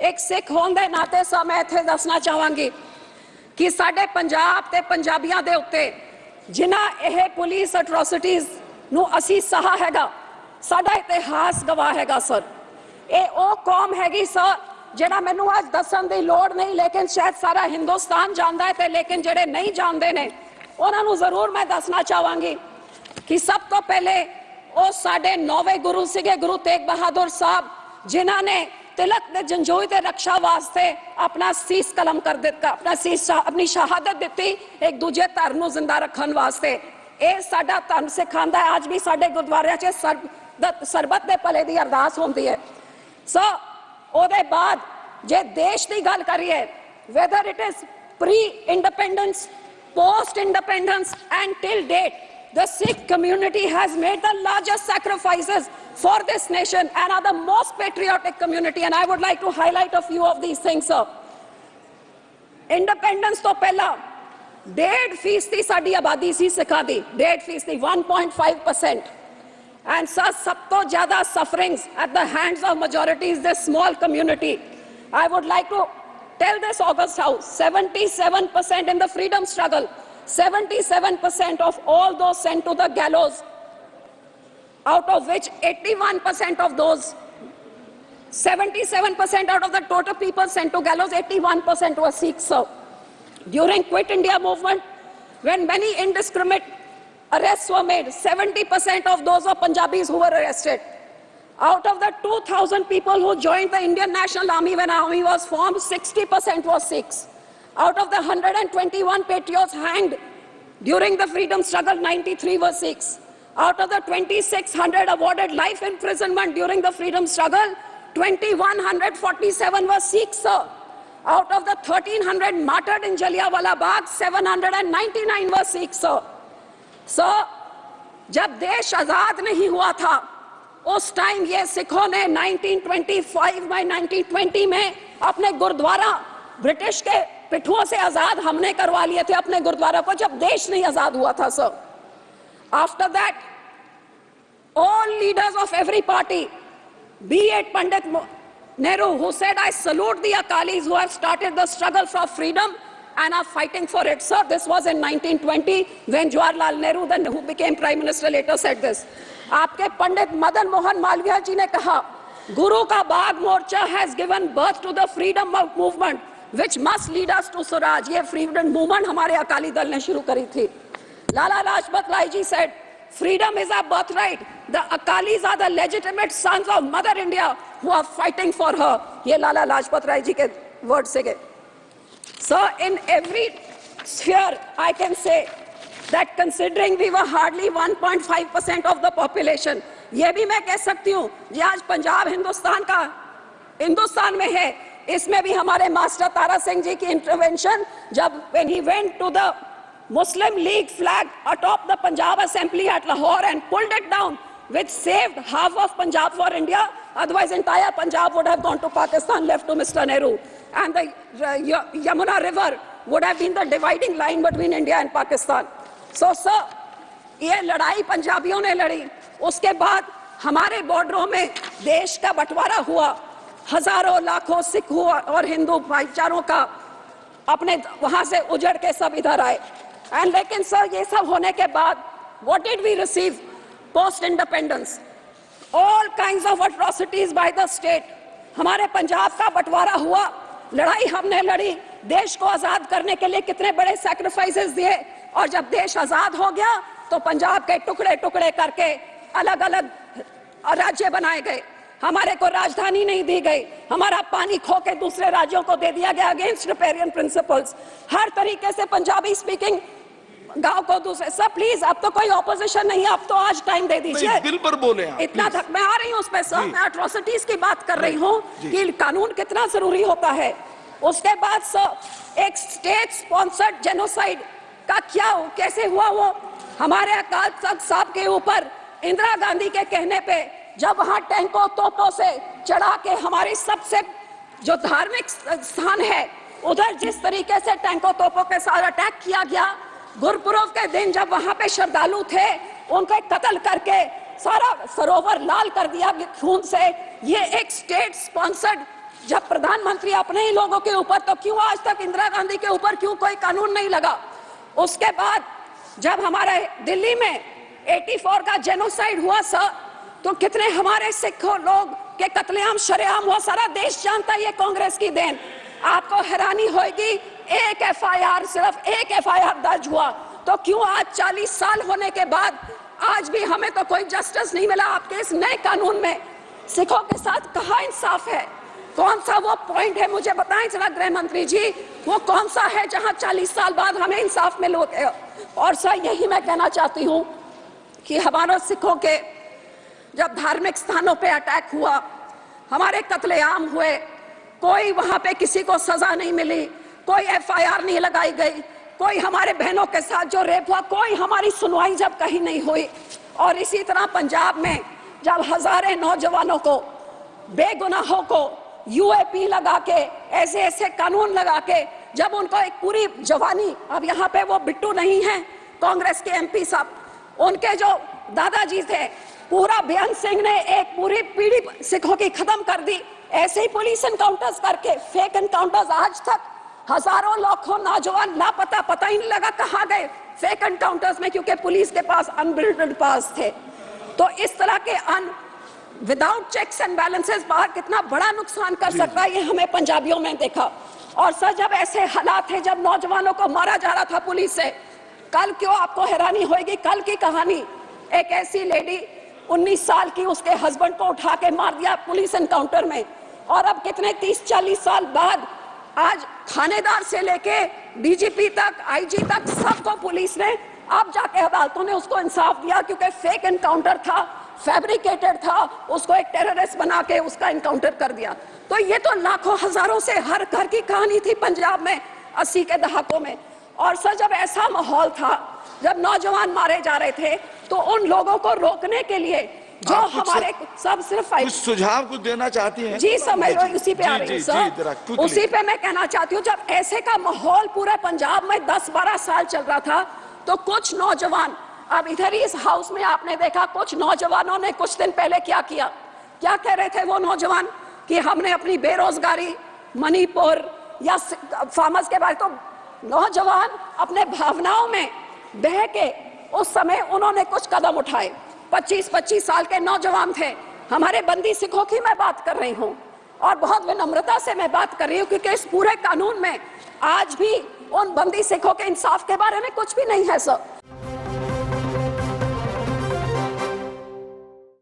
एक सिख होने के नाते सा मैं इत्थे दसना चाहांगी कि साडे पंजाब ते पंजाबियां दे उत्ते जिन्हां यह पुलिस अट्रोसिटीज़ नूं असीं सहा हैगा, साडा इतिहास गवाह हैगा सर। ये ओ कौम हैगी सर जिहड़ा मैनूं अज दस्सण दी लोड़ नहीं, लेकिन शायद सारा हिंदुस्तान जानदा है ते लेकिन जिहड़े नहीं जानदे ने उन्हां नूं जरूर मैं दसना चाहांगी कि सब तो पहले वो साडे 9वें गुरु सीगे गुरु तेग बहादुर साहब, जिन्हां ने तिलक दे जंजोई ते रक्षा वास्ते अपना सीस कलम कर दिता, अपनी शहादत दिती एक दूजे धर्म नूं जिंदा रखण वास्ते। ये साडा धर्म सिखांदा है। अज भी साडे गुरुद्वारियां च सरबत दे भले दी अरदास होंदी है। सो ओदे बाद जे देश की गल करिए, whether it is pre independence, post independence and till date, the Sikh community has made the largest sacrifices for this nation and are the most patriotic community, and I would like to highlight a few of these things, sir. Independence to pehla 1.5% साडी आबादी सी सिखां दी, 1.5%, 1.5%, and sir sab to zyada sufferings at the hands of majorities this small community. I would like to tell this August House, 77% in the freedom struggle, 77% of all those sent to the gallows, out of which 81% of those, 77% out of the total people sent to gallows, 81% were Sikhs. So, during Quit India movement, when many indiscriminate arrests were made, 70% of those were Punjabis who were arrested. Out of the 2,000 people who joined the Indian National Army when army was formed, 60% was Sikhs. Out of the 121 patriots hanged during the freedom struggle, 93 were Sikhs. Out of the 2,600 awarded life imprisonment during the freedom struggle, 2,147 were Sikhs, sir. Out of the 1,300 martyred in Jallianwala Bagh, 799 were Sikhs, sir. So, जब देश आजाद नहीं हुआ था, उस time ये सिखों ने 1925 में 1920 में अपने गुरुद्वारा ब्रिटिश के पिठुओं से आजाद हमने करवा लिए थे अपने गुरुद्वारा को, जब देश नहीं आजाद हुआ था sir. After that all leaders of every party, B it Pandit Nehru, who said, I salute the Akalis who have started the struggle for freedom and are fighting for it. Sir, this was in 1920 when Jawaharlal Nehru, then who became Prime Minister, later said this. आपके पंडित मदन मोहन मालवीय जी ने कहा, गुरु का बाग मोर्चा has given birth to the freedom movement which must lead us to Swaraj. ये freedom movement हमारे अकाली दल ने शुरू करी थी. Lala Lajpat Rai ji said, freedom is our birthright. The Akalis are the legitimate sons of Mother India who are fighting for her. ये लाला लाजपत राय जी के word से गए. So in every sphere, I can say that considering we were hardly 1.5% of the population, ये भी मैं कह सकती हूँ, ये आज पंजाब हिंदुस्तान में है, इसमें भी हमारे मास्टर तारा सिंह जी की इंटरवेंशन, जब when he went to the Muslim League flag atop the Punjab Assembly at Lahore and pulled it down, which saved half of Punjab for India. Otherwise, entire Punjab would have gone to Pakistan, left to Mr. Nehru. And the Yamuna River would have been the dividing line between India and Pakistan. So, sir, ये लड़ाई पंजाबियों ने लड़ी, उसके बाद हमारे बॉर्डरों में देश का बंटवारा हुआ, हजारों लाखों सिख और हिंदू भाईचारों का अपने वहां से उजड़ के सब इधर आए. एंड लेकिन सर ये सब होने के बाद what did we receive post independence? All kinds of atrocities by the state. हमारे पंजाब का बंटवारा हुआ, लड़ाई हमने लड़ी, देश को आजाद करने के लिए कितने बड़े सैक्रिफाइसेस दिए, और जब देश आजाद हो गया तो पंजाब के टुकड़े टुकड़े करके अलग अलग राज्य बनाए गए. हमारे को राजधानी नहीं दी गई, हमारा पानी खो के दूसरे राज्यों को दे दिया गया अगेंस्ट रिपेरियन प्रिंसिपल्स. हर तरीके से पंजाबी स्पीकिंग गांव को दूसरे. सर प्लीज, अब तो कोई ऑपोजिशन नहीं है, अब तो आज टाइम दे दीजिए. दिल पर बोले आप, इतना थक मैं आ रही हूँ उस पर सर, मैं एट्रोसिटीज की बात कर रही हूँ कि कानून कितना जरूरी होता है. उसके बाद सर एक स्टेट स्पॉन्सर्ड जेनोसाइड का क्या कैसे हुआ, वो हमारे अकाल तख्त साहब के ऊपर इंदिरा गांधी के कहने पे जब वहां टैंकों तोपों से चढ़ा के हमारी सबसे जो धार्मिक स्थान है उधर जिस तरीके से टैंकों तोपों के साथ अटैक किया गया, गुरपुरब के दिन जब वहां पे श्रद्धालु थे उनके कत्ल करके सारा सरोवर लाल कर दिया खून से. ये एक स्टेट स्पॉन्सर्ड जब प्रधानमंत्री अपने ही लोगों के ऊपर, तो क्यों आज तक इंदिरा गांधी के ऊपर क्यों कोई कानून नहीं लगा? उसके बाद जब हमारे दिल्ली में 84 का जेनोसाइड हुआ सर, तो कितने हमारे सिखों लोग के कत्लेआम शरेआम हुआ, सारा देश जानता है ये कांग्रेस की देन। आपको हैरानी होगी, एक एफआईआर, सिर्फ एक एफआईआर दर्ज हुआ, तो क्यों आज 40 साल होने के बाद आज भी हमें तो कोई जस्टिस नहीं मिला? आपके इस नए कानून में सिखों के साथ कहाँ इंसाफ है? कौन सा वो पॉइंट है, मुझे बताएं जरा गृह मंत्री जी, वो कौन सा है जहां 40 साल बाद हमें इंसाफ मिले? और सर यही मैं कहना चाहती हूं कि हमारे सिखों के जब धार्मिक स्थानों पे अटैक हुआ, हमारे कत्लेआम हुए, कोई वहां पे किसी को सजा नहीं मिली, कोई एफआईआर नहीं लगाई गई, कोई हमारे बहनों के साथ जो रेप हुआ, कोई हमारी सुनवाई जब कहीं नहीं हुई। और इसी तरह पंजाब में जब हजारों नौजवानों को, बेगुनाहों को यूएपी लगा के, ऐसे ऐसे कानून लगा के, जब उनको एक पूरी जवानी, अब यहाँ पे वो बिट्टू नहीं है कांग्रेस के एमपी साहब, उनके जो दादाजी थे, पूरा बेअंत सिंह ने एक पूरी पीढ़ी सिखों की खत्म कर दी। ऐसे ही पुलिस एनकाउंटर्स करके, फेक एनकाउंटर्स, आज तक हजारों लाखों नौजवान लापता, पता ही नहीं लगा कहाँ गए फेक एनकाउंटर्स में, क्योंकि पुलिस के पास अनबिल्डेड पास थे। तो इस तरह के विदाउट चेक्स एंड बैलेंसेस बाहर कितना बड़ा नुकसान कर सकता है, ये हमें पंजाबियों में देखा। और सर जब ऐसे हालात है, जब नौजवानों को मारा जा रहा था पुलिस से, कल क्यों आपको हैरानी होगी, कल की कहानी, एक ऐसी लेडी 19 साल की, उसके हस्बैंड को उठा के मार दिया पुलिस एनकाउंटर में। और अब कितने 30-40 साल बाद आज थानेदार से लेके डीजीपी तक, आईजी तक, सबको पुलिस ने, अब जाके अदालतों ने उसको इंसाफ दिया, क्योंकि फेक एनकाउंटर था, फैब्रिकेटेड था, उसको एक टेररिस्ट बना के उसका एनकाउंटर कर दिया। तो ये तो लाखों हजारों से हर घर की कहानी थी पंजाब में 80 के दहाकों में। और सर जब ऐसा माहौल था, जब नौजवान मारे जा रहे थे, तो उन लोगों को रोकने के लिए जो हमारे सब सिर्फ कुछ सुझाव कुछ देना चाहती हैं? जी सर, मैं उसी पे आ रही हूँ सर, उसी पे मैं कहना चाहती हूँ, जब ऐसे का माहौल पूरे पंजाब में 10-12 साल चल रहा था, तो कुछ नौजवान, अब इधर ही इस हाउस में आपने देखा, कुछ नौजवानों ने कुछ दिन पहले क्या किया, क्या कह रहे थे वो नौजवान कि हमने अपनी बेरोजगारी, मणिपुर या फार्मर्स के बारे, तो नौजवान अपने भावनाओं में बह के उस समय उन्होंने कुछ कदम उठाए। 25-25 साल के नौजवान थे, हमारे बंदी सिखों की मैं बात कर रही हूँ, और बहुत विनम्रता से मैं बात कर रही हूँ, क्योंकि इस पूरे कानून में आज भी उन बंदी सिखों के इंसाफ के बारे में कुछ भी नहीं है सर।